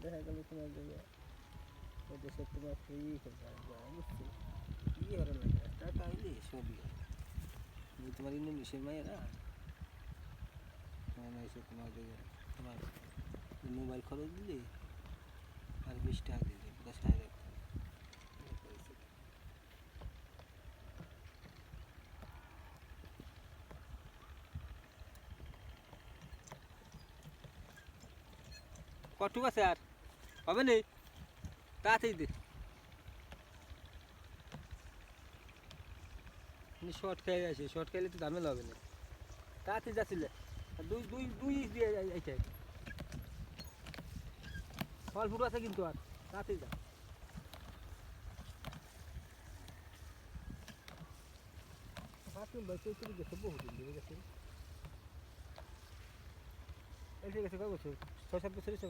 দেখা গেল তোমার যে ওই দেশে তোমার ফ্রি খেলতে বুঝছি কী হলো লাগে টাকা হইলে সবই হয় তোমার ইন্দোনেশিয়ার মায়েরা মানে এসে তোমার তোমার মোবাইল খরচ দিলে আর 20 টাকা দিলে 10,000 রাখতে কটুক আছে আর হবে নি তাড়াতাড়ি দে শর্ট খেয়ে আছে শর্ট খেলে তো ঝামেলা হবে না তাড়াতাড়ি যাচ্ছিলে দুই দুই দুই দিয়ে এইটা ফল ফুটো আছে কিন্তু আর তাড়াতাড়ি যা হাসুন ভাই চৌচুরি গেছে বহুদিন ধরে গেছে এসে গেছে কয় বছর 6-7 বছর এসে